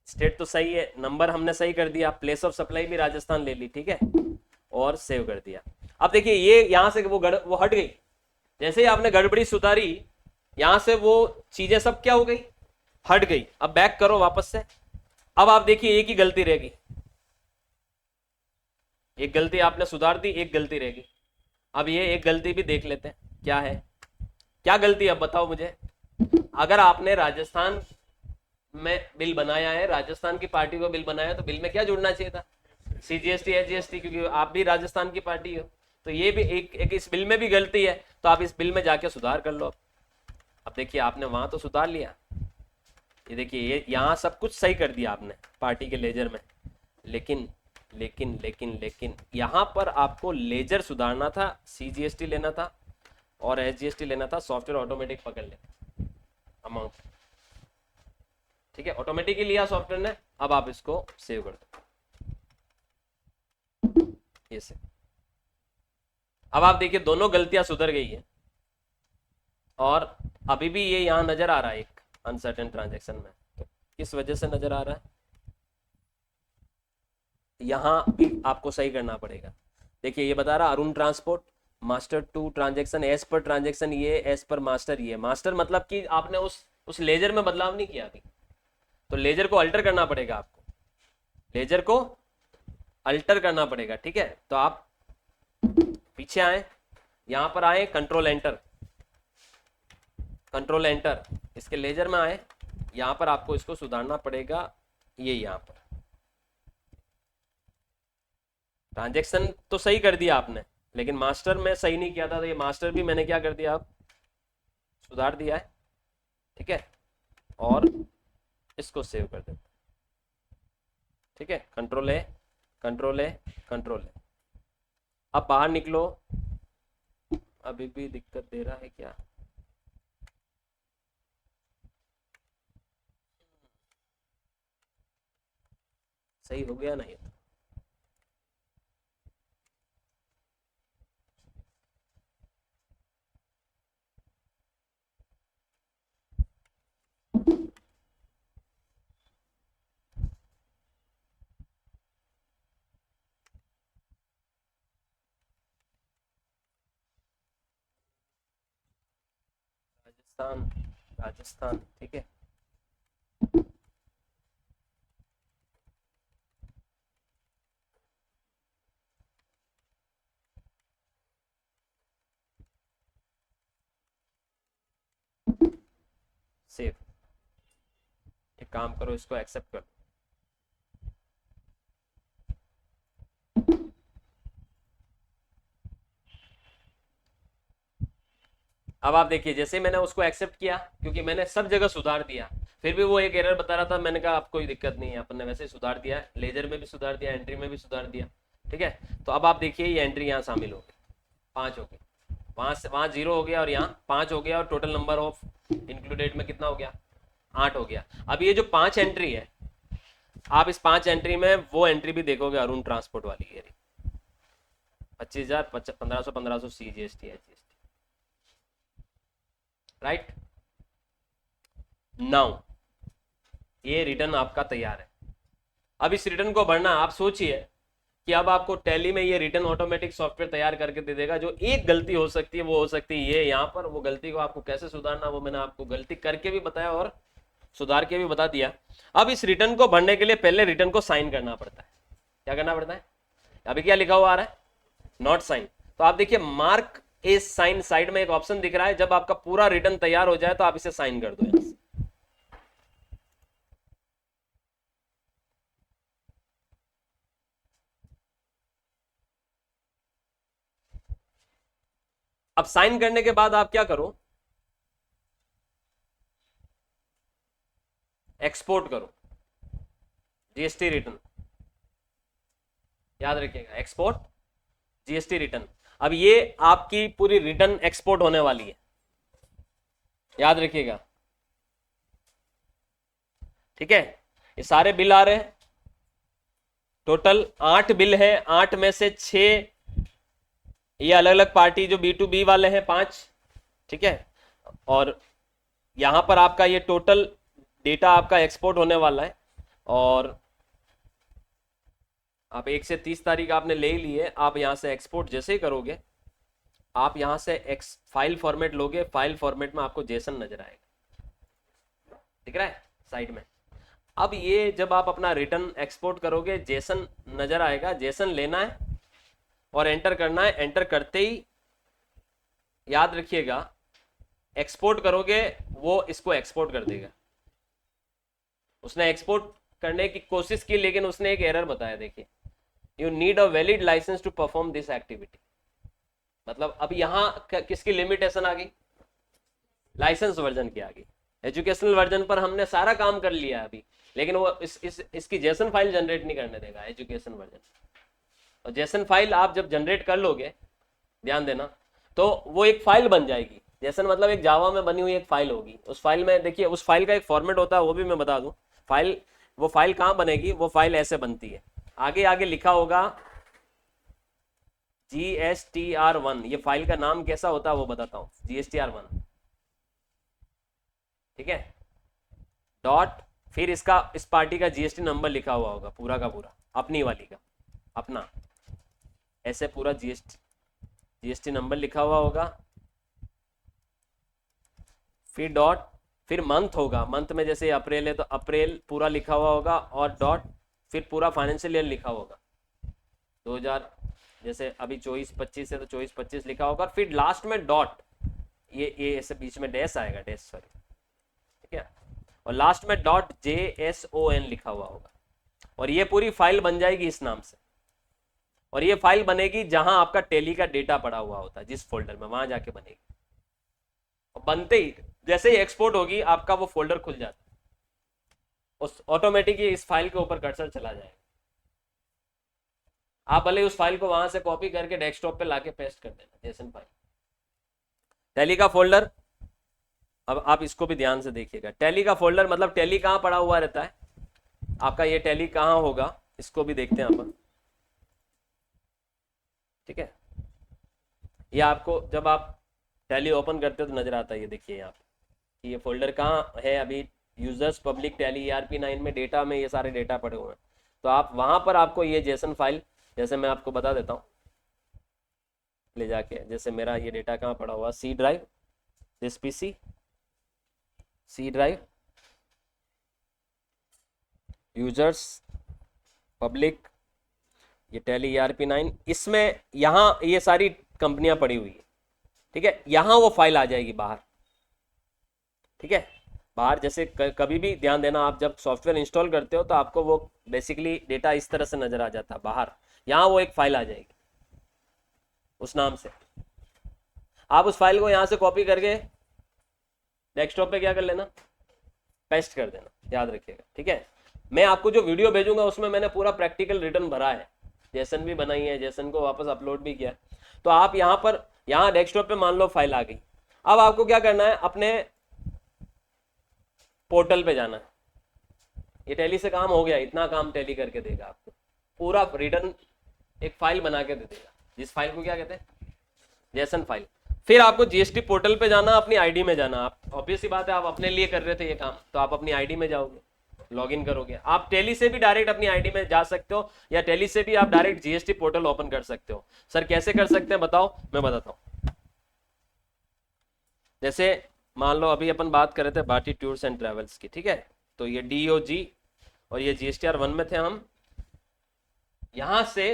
स्टेट तो सही है, नंबर हमने सही कर दिया, प्लेस ऑफ सप्लाई भी राजस्थान ले ली, ठीक है, और सेव कर दिया। अब देखिए ये यहाँ से वो हट गई। जैसे ही आपने गड़बड़ी सुधारी, यहां से वो चीजें सब क्या हो गई? हट गई। अब बैक करो वापस से, अब आप देखिए एक ही गलती रहेगी, एक गलती आपने सुधार दी, एक गलती रहेगी। अब ये एक गलती भी देख लेते हैं क्या है, क्या गलती है अब बताओ मुझे। अगर आपने राजस्थान में बिल बनाया है, राजस्थान की पार्टी को बिल बनाया, तो बिल में क्या जुड़ना चाहिए था, CGST SGST, क्योंकि आप भी राजस्थान की पार्टी हो। तो ये भी एक इस बिल में भी गलती है, तो आप इस बिल में जाके सुधार कर लो। अब देखिए आपने वहां तो सुधार लिया, ये देखिए ये यहाँ सब कुछ सही कर दिया आपने पार्टी के लेजर में, लेकिन लेकिन लेकिन लेकिन यहाँ पर आपको लेजर सुधारना था, CGST लेना था और SGST लेना था, सॉफ्टवेयर ऑटोमेटिक पकड़ ले अमाउंट। ठीक है, ऑटोमेटिक ही लिया सॉफ्टवेयर ने। अब आप इसको सेव कर दो, ये से। अब आप देखिए दोनों गलतियां सुधर गई है, और अभी भी ये यहाँ नजर आ रहा है एक अनसर्टेन ट्रांजैक्शन में। तो किस वजह से नजर आ रहा है, यहाँ भी आपको सही करना पड़ेगा। देखिए ये बता रहा Arun transport master to transaction as पर ट्रांजैक्शन, ये एज पर मास्टर, ये मास्टर मतलब कि आपने उस लेजर में बदलाव नहीं किया अभी, तो लेजर को अल्टर करना पड़ेगा आपको, लेजर को अल्टर करना पड़ेगा। ठीक है, तो आप पीछे आए, यहां पर आए, कंट्रोल एंटर, कंट्रोल एंटर, इसके लेजर में आए, यहां पर आपको इसको सुधारना पड़ेगा। ये यहां पर ट्रांजैक्शन तो सही कर दिया आपने, लेकिन मास्टर में सही नहीं किया था, तो ये मास्टर भी मैंने क्या कर दिया, अब सुधार दिया है। ठीक है, और इसको सेव कर देते। ठीक है, कंट्रोल है, कंट्रोल है, कंट्रोल है। अब बाहर निकलो, अभी भी दिक्कत दे रहा है क्या, सही हो गया नहीं, राजस्थान, राजस्थान। ठीक है, सेव। एक काम करो, इसको एक्सेप्ट करो। अब आप देखिए जैसे मैंने उसको एक्सेप्ट किया, क्योंकि मैंने सब जगह सुधार दिया, फिर भी वो एक एरर बता रहा था। मैंने कहा आप कोई दिक्कत नहीं है, अपन ने वैसे सुधार दिया है, लेजर में भी सुधार दिया, एंट्री में भी सुधार दिया। ठीक है, तो अब आप देखिए ये एंट्री यहाँ शामिल हो गई, 5 हो गई, वहां से वहां 0 हो गया और यहाँ 5 हो गया, और टोटल नंबर ऑफ इंक्लूडेड में कितना हो गया, 8 हो गया। अब ये जो 5 एंट्री है, आप इस 5 एंट्री में वो एंट्री भी देखोगे अरुण ट्रांसपोर्ट वाली, ये 25,000, 1500, 1500 CGST है, राइट। नाउ ये रिटर्न आपका तैयार है। अब इस रिटर्न को भरना, आप सोचिए कि अब आपको टैली में ये रिटर्न ऑटोमेटिक सॉफ्टवेयर तैयार करके दे देगा। जो एक गलती हो सकती है वो हो सकती है ये यहाँ पर, वो गलती को आपको कैसे सुधारना, वो मैंने आपको गलती करके भी बताया और सुधार के भी बता दिया। अब इस रिटर्न को भरने के लिए पहले रिटर्न को साइन करना पड़ता है। क्या करना पड़ता है, अभी क्या लिखा हुआ आ रहा है, नॉट साइन। तो आप देखिए मार्क ए साइन, साइड में एक ऑप्शन दिख रहा है, जब आपका पूरा रिटर्न तैयार हो जाए तो आप इसे साइन कर दो यहां से। अब साइन करने के बाद आप क्या करो, एक्सपोर्ट करो GST रिटर्न, याद रखिएगा, एक्सपोर्ट GST रिटर्न। अब ये आपकी पूरी रिटर्न एक्सपोर्ट होने वाली है, याद रखिएगा। ठीक है, ये सारे बिल आ रहे हैं, टोटल 8 बिल है, 8 में से 6 ये अलग अलग पार्टी जो B2B वाले हैं 5। ठीक है, और यहां पर आपका ये टोटल डेटा आपका एक्सपोर्ट होने वाला है, और आप 1 से 30 तारीख आपने ले ली है। आप यहां से एक्सपोर्ट जैसे ही करोगे, आप यहां से फाइल फॉर्मेट लोगे, फाइल फॉर्मेट में आपको जेसन नजर आएगा, दिख रहा है साइड में। अब ये जब आप अपना रिटर्न एक्सपोर्ट करोगे, जेसन नजर आएगा, जेसन लेना है, और एंटर करना है। एंटर करते ही याद रखिएगा एक्सपोर्ट करोगे वो इसको एक्सपोर्ट कर देगा। उसने एक्सपोर्ट करने की कोशिश की लेकिन उसने एक एरर बताया, देखिए you need a valid licence to perform this activity. मतलब अब यहां किसकी लिमिटेशन आ गई, लाइसेंस वर्जन की आ गई। एजुकेशनल वर्जन पर हमने सारा काम कर लिया है अभी, लेकिन वो इसकी जेसन फाइल जनरेट नहीं करने देगा एजुकेशन वर्जन। और जेसन फाइल आप जब जनरेट कर लोगे, ध्यान देना, तो वो एक फाइल बन जाएगी। जेसन मतलब एक जावा में बनी हुई एक फाइल होगी। उस फाइल में देखिए उस फाइल का एक फॉर्मेट होता है, वो भी मैं बता दूं। फाइल, वो फाइल कहाँ बनेगी, वो फाइल ऐसे बनती है, आगे आगे लिखा होगा GSTR1। ये फाइल का नाम कैसा होता है वो बताता हूँ, GSTR1, ठीक है। डॉट, फिर इसका इस पार्टी का जीएसटी नंबर लिखा हुआ होगा पूरा का पूरा, अपनी वाली का अपना, ऐसे पूरा जीएसटी नंबर लिखा हुआ होगा। फिर डॉट, फिर मंथ होगा, मंथ में जैसे अप्रैल है तो अप्रैल पूरा लिखा हुआ होगा, और डॉट, फिर पूरा फाइनेंशियल ईयर लिखा होगा 2000, जैसे अभी 24-25 है तो 24-25 लिखा होगा। फिर लास्ट में डॉट, ये ऐसे बीच में डैश आएगा, डैश सॉरी, ठीक है, और लास्ट में डॉट JSON लिखा हुआ होगा। और ये पूरी फाइल बन जाएगी इस नाम से। और ये फाइल बनेगी जहां आपका टेली का डेटा पड़ा हुआ होता है, जिस फोल्डर में, वहां जाके बनेगी। और बनते ही जैसे ही एक्सपोर्ट होगी आपका वो फोल्डर खुल जाता है, उस ऑटोमेटिकली इस फाइल के ऊपर कर्सर चला जाएगा। आप भले उस फाइल को वहां से कॉपी करके डेस्कटॉप पे लाके पेस्ट कर देना, जेसन फाइल, टैली का फोल्डर। अब आप इसको भी ध्यान से देखिएगा, टैली का फोल्डर मतलब टैली कहाँ पड़ा हुआ रहता है आपका, ये टैली कहाँ होगा इसको भी देखते हैं अपन, ठीक है। ये आपको जब आप टैली ओपन करते हो तो नजर आता है, ये देखिए यहाँ पे ये फोल्डर कहाँ है अभी, यूजर्स पब्लिक टैली ERP9 में डेटा में ये सारे डेटा पड़े हुए हैं। तो आप वहां पर आपको ये जेसन फाइल, जैसे मैं आपको बता देता हूँ ले जाके, जैसे मेरा ये डेटा कहाँ पड़ा हुआ, C drive, this PC, C drive, users public, ये टैली ERP9, इसमें यहाँ ये सारी कंपनियां पड़ी हुई है, ठीक है। यहाँ वो फाइल आ जाएगी बाहर, ठीक है। बाहर जैसे कभी भी ध्यान देना, आप जब सॉफ्टवेयर इंस्टॉल करते हो तो आपको वो बेसिकली डेटा इस तरह से नजर आ जाता है बाहर, यहाँ वो एक फाइल आ जाएगी उस नाम से। आप उस फाइल को यहाँ से कॉपी करके डेस्कटॉप पे क्या कर लेना, पेस्ट कर देना, याद रखिएगा, ठीक है। मैं आपको जो वीडियो भेजूंगा उसमें मैंने पूरा प्रैक्टिकल रिटर्न भरा है, जेसन भी बनाई है, जेसन को वापस अपलोड भी किया। तो आप यहाँ पर, यहाँ डेस्कटॉप पे मान लो फाइल आ गई, अब आपको क्या करना है, अपने पोर्टल पे जाना है। ये टैली से काम हो गया, इतना काम टैली करके देगा आपको, पूरा रिटर्न एक फाइल बना के दे देगा, जिस फाइल को क्या कहते हैं, जेसन फाइल। फिर आपको जीएसटी पोर्टल पे जाना, अपनी आईडी में जाना। आप ऑब्वियस सी बात है, आप अपने लिए कर रहे थे ये काम, तो आप अपनी आईडी में जाओगे, लॉगिन करोगे। आप टैली से भी डायरेक्ट अपनी आईडी में जा सकते हो, या टैली से भी आप डायरेक्ट जीएसटी पोर्टल ओपन कर सकते हो। सर कैसे कर सकते हैं बताओ, मैं बताता हूँ। जैसे मान लो अभी अपन बात कर रहे थे भारतीय टूर्स एंड ट्रेवल्स की, ठीक है, तो ये DOG और ये GSTR1 में थे हम। यहां से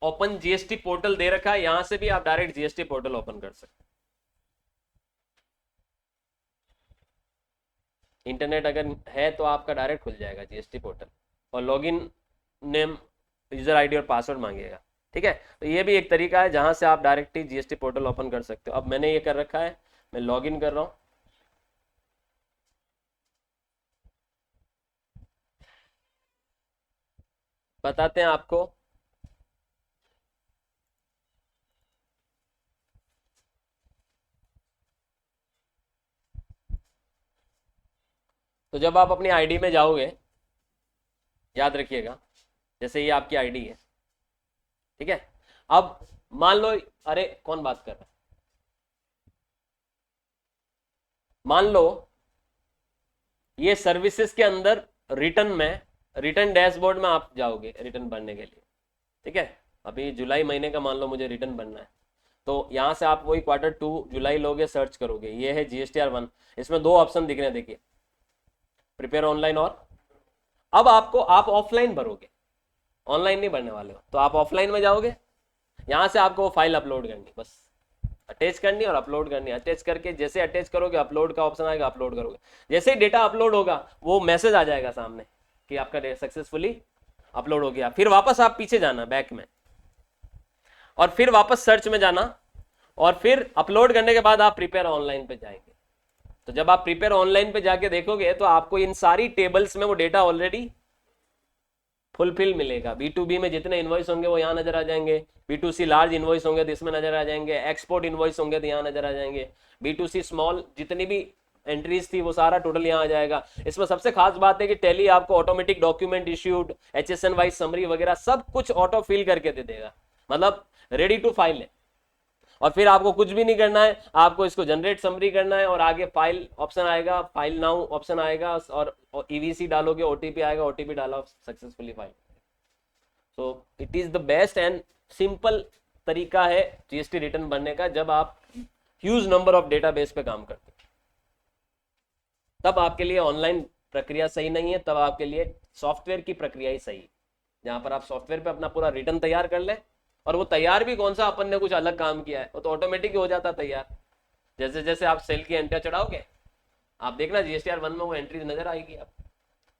ओपन जीएसटी पोर्टल दे रखा है, यहां से भी आप डायरेक्ट जीएसटी पोर्टल ओपन कर सकते। इंटरनेट अगर है तो आपका डायरेक्ट खुल जाएगा जीएसटी पोर्टल, और लॉगिन नेम, यूजर आईडी और पासवर्ड मांगेगा, ठीक है। तो ये भी एक तरीका है जहां से आप डायरेक्ट ही जीएसटी पोर्टल ओपन कर सकते हो। अब मैंने ये कर रखा है, मैं लॉगिन कर रहा हूं। बताते हैं आपको, तो जब आप अपनी आईडी में जाओगे, याद रखिएगा, जैसे ये आपकी आईडी है, ठीक है। अब मान लो, अरे कौन बात कर रहा है, मान लो ये सर्विसेज के अंदर रिटर्न में, रिटर्न डैशबोर्ड में आप जाओगे रिटर्न भरने के लिए, ठीक है। अभी जुलाई महीने का मान लो मुझे रिटर्न भरना है, तो यहाँ से आप वही Q2 जुलाई लोगे, सर्च करोगे, ये है GSTR1। इसमें दो ऑप्शन दिख रहे हैं, देखिए, प्रिपेयर ऑनलाइन और, अब आपको, आप ऑफलाइन भरोगे, ऑनलाइन नहीं भरने वाले हो तो आप ऑफलाइन में जाओगे, यहाँ से आपको वो फाइल अपलोड करनी, बस अटैच करनी और अपलोड करनी। अटैच करके जैसे अटैच करोगे अपलोड का ऑप्शन आएगा, अपलोड करोगे, जैसे ही डेटा अपलोड होगा वो मैसेज आ जाएगा सामने कि आपका डेटा सक्सेसफुली अपलोड हो गया। फिर वापस आप पीछे जाना बैक में और फिर वापस सर्च में जाना और फिर अपलोड करने के बाद आप प्रिपेयर ऑनलाइन पे जाएंगे। तो जब आप प्रिपेयर ऑनलाइन पे जाके देखोगे तो आपको इन सारी टेबल्स में वो डेटा ऑलरेडी फुलफिल मिलेगा। B2B में जितने इनवॉइस होंगे वो यहाँ नजर आ जाएंगे, B2C लार्ज इनवॉइस होंगे तो इसमें नजर आ जाएंगे, एक्सपोर्ट इनवॉइस होंगे तो यहाँ नजर आ जाएंगे, B2C स्मॉल जितनी भी एंट्रीज थी वो सारा टोटल यहाँ आ जाएगा। इसमें सबसे खास बात है कि टैली आपको automatic document issued, HSN wise summary वगैरह सब कुछ ऑटो फिल करके दे देगा, मतलब रेडी टू फाइल है। और फिर आपको कुछ भी नहीं करना है, आपको इसको जनरेट समरी करना है और आगे फाइल ऑप्शन आएगा, फाइल नाउ ऑप्शन आएगा और EVC डालोगे, OTP आएगा, OTP डाला successfully file. So it is the best and simple तरीका है GST रिटर्न भरने का जब आप ह्यूज नंबर ऑफ डेटाबेस पे काम करते हैं। तब आपके लिए ऑनलाइन प्रक्रिया सही नहीं है, तब आपके लिए सॉफ्टवेयर की प्रक्रिया ही सही है, जहां पर आप सॉफ्टवेयर पे अपना पूरा रिटर्न तैयार कर ले। और वो तैयार भी कौन सा, अपन ने कुछ अलग काम किया है, वो तो ऑटोमेटिक ही हो जाता तैयार। जैसे जैसे आप सेल की एंट्री चढ़ाओगे आप देखना GSTR 1 में वो एंट्री नजर आएगी आप,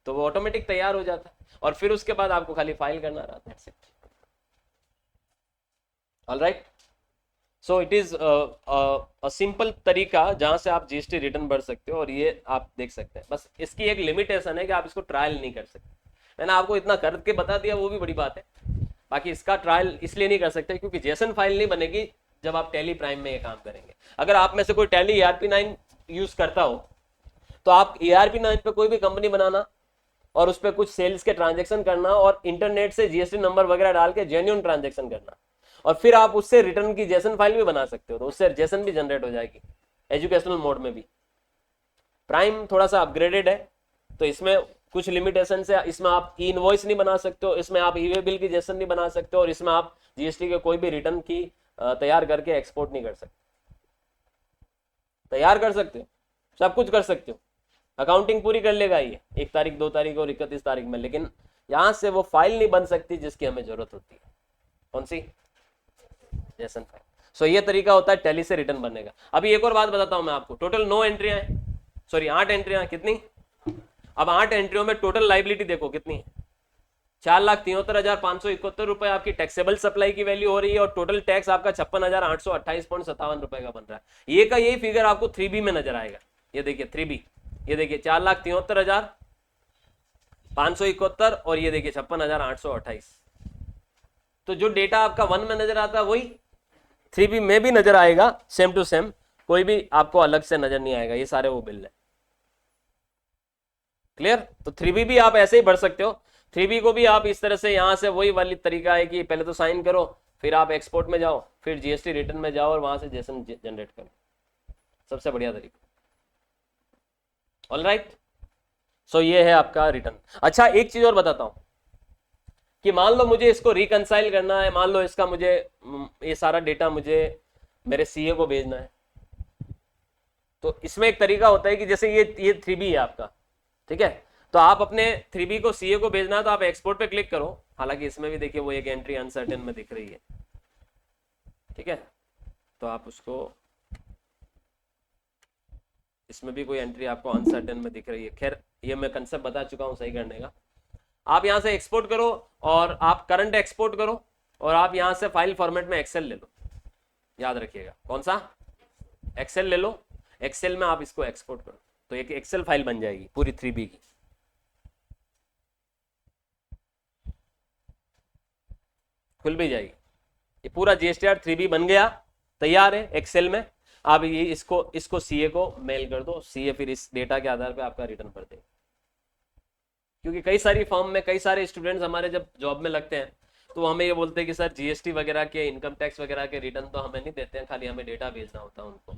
तो वो ऑटोमेटिक तैयार हो जाता है और फिर उसके बाद आपको खाली फाइल करना रहता है। Alright, so it is a simple तरीका जहां से आप GST रिटर्न भर सकते हो और ये आप देख सकते हैं। बस इसकी एक लिमिटेशन है कि आप इसको ट्रायल नहीं कर सकते। मैंने आपको इतना करके बता दिया वो भी बड़ी बात है, बाकी इसका ट्रायल इसलिए नहीं कर सकते क्योंकि जेसन फाइल नहीं बनेगी जब आप टैली प्राइम में ये काम करेंगे। अगर आप में से कोई टैली ERP9 यूज करता हो तो आप ERP9 पे कोई भी कंपनी बनाना और उस पर कुछ सेल्स के ट्रांजेक्शन करना और इंटरनेट से GST नंबर वगैरह डाल के जेन्युइन ट्रांजेक्शन करना और फिर आप उससे रिटर्न की जेसन फाइल भी बना सकते हो, तो उससे जेसन भी जनरेट हो जाएगी एजुकेशनल मोड में भी। प्राइम थोड़ा सा अपग्रेडेड है तो इसमें कुछ लिमिटेशन है, इसमें आप इनवॉइस नहीं बना सकते हो, इसमें आप ई-वे बिल की जेसन नहीं बना सकते हो और इसमें आप GST के कोई भी रिटर्न की तैयार करके एक्सपोर्ट नहीं कर सकते। तैयार कर सकते हो, सब कुछ कर सकते हो, अकाउंटिंग पूरी कर लेगा ये 1 तारीख 2 तारीख और 31 तारीख में, लेकिन यहां से वो फाइल नहीं बन सकती जिसकी हमें जरूरत होती है। कौन सी? JSON file. सो ये तरीका होता है टैली से रिटर्न बनने का। अभी एक और बात बताता हूं मैं आपको, टोटल 9 एंट्रियां हैं, सॉरी 8 एंट्रियां, कितनी? अब 8 एंट्रियों में टोटल लाइबिलिटी देखो कितनी है, 4,73,571 रुपए आपकी टैक्सेबल सप्लाई की वैल्यू हो रही है और टोटल टैक्स आपका 56,828.57 रुपए का बन रहा है। ये का यही फिगर आपको 3B में नजर आएगा। ये देखिए 3B, ये देखिए 4,73,571 और ये देखिए 56,828। तो जो डेटा आपका 1 में नजर आता है वही 3B में भी नजर आएगा, सेम टू सेम, कोई भी आपको अलग से नजर नहीं आएगा, ये सारे वो बिल है। क्लियर? तो 3B भी आप ऐसे ही भर सकते हो। 3B को भी आप इस तरह से, यहां से वही वाली तरीका है कि पहले तो साइन करो, फिर आप एक्सपोर्ट में जाओ, फिर GST रिटर्न में जाओ और वहां से जेसन जनरेट करो, सबसे बढ़िया तरीका। ऑलराइट, सो ये है आपका रिटर्न। अच्छा एक चीज और बताता हूं कि मान लो मुझे इसको रिकंसाइल करना है, मान लो इसका मुझे ये सारा डेटा मुझे मेरे CA को भेजना है, तो इसमें एक तरीका होता है कि जैसे ये 3B है आपका, ठीक है, तो आप अपने 3B को CA को भेजना है तो आप एक्सपोर्ट पे क्लिक करो। हालांकि इसमें भी देखिए वो एक एंट्री अनसर्टेन में दिख रही है, ठीक है, तो आप उसको, इसमें भी कोई एंट्री आपको अनसर्टेन में दिख रही है। खैर ये मैं कंसेप्ट बता चुका हूं सही करने का। आप यहां से एक्सपोर्ट करो और आप करंट एक्सपोर्ट करो और आप यहां से फाइल फॉर्मेट में एक्सेल ले लो, याद रखिएगा कौन सा? एक्सेल ले लो, एक्सेल में आप इसको एक्सपोर्ट करो तो एक एक्सेल फाइल बन जाएगी पूरी 3B की। खुल भी जाएगी, ये पूरा GSTR 3B बन गया, तैयार है एक्सेल में। आप ये इसको CA को मेल कर दो, CA फिर इस डेटा के आधार पे आपका रिटर्न भर देगा। क्योंकि कई सारी फर्म में कई सारे स्टूडेंट्स हमारे जब जॉब में लगते हैं तो वो हमें ये बोलते हैं कि सर GST वगैरह के, इनकम टैक्स वगैरह के रिटर्न तो हमें नहीं देते हैं, खाली हमें डेटा भेजना होता है उनको।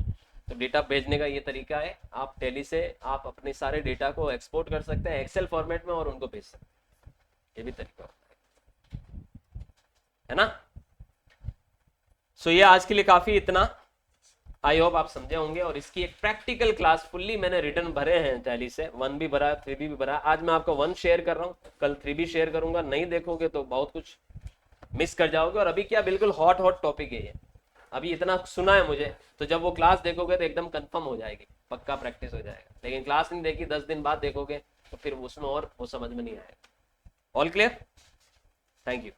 तो डेटा भेजने का ये तरीका है, आप टैली से आप अपने सारे डेटा को एक्सपोर्ट कर सकते हैं एक्सेल फॉर्मेट में और उनको भेज सकते हैं, ये भी तरीका होता है ना। सो ये आज के लिए काफी इतना। आई होप आप समझे होंगे। और इसकी एक प्रैक्टिकल क्लास फुल्ली मैंने रिटर्न भरे हैं टैली से, 1 भी भरा, 3 भी भरा। आज मैं आपको 1 शेयर कर रहा हूँ, कल 3 भी शेयर करूंगा। नहीं देखोगे तो बहुत कुछ मिस कर जाओगे। और अभी क्या बिल्कुल हॉट हॉट टॉपिक है ये, अभी इतना सुना है मुझे, तो जब वो क्लास देखोगे तो एकदम कंफर्म हो जाएगी, पक्का प्रैक्टिस हो जाएगा। लेकिन क्लास नहीं देखी, 10 दिन बाद देखोगे तो फिर उसमें और वो समझ में नहीं आएगा। All clear? Thank you.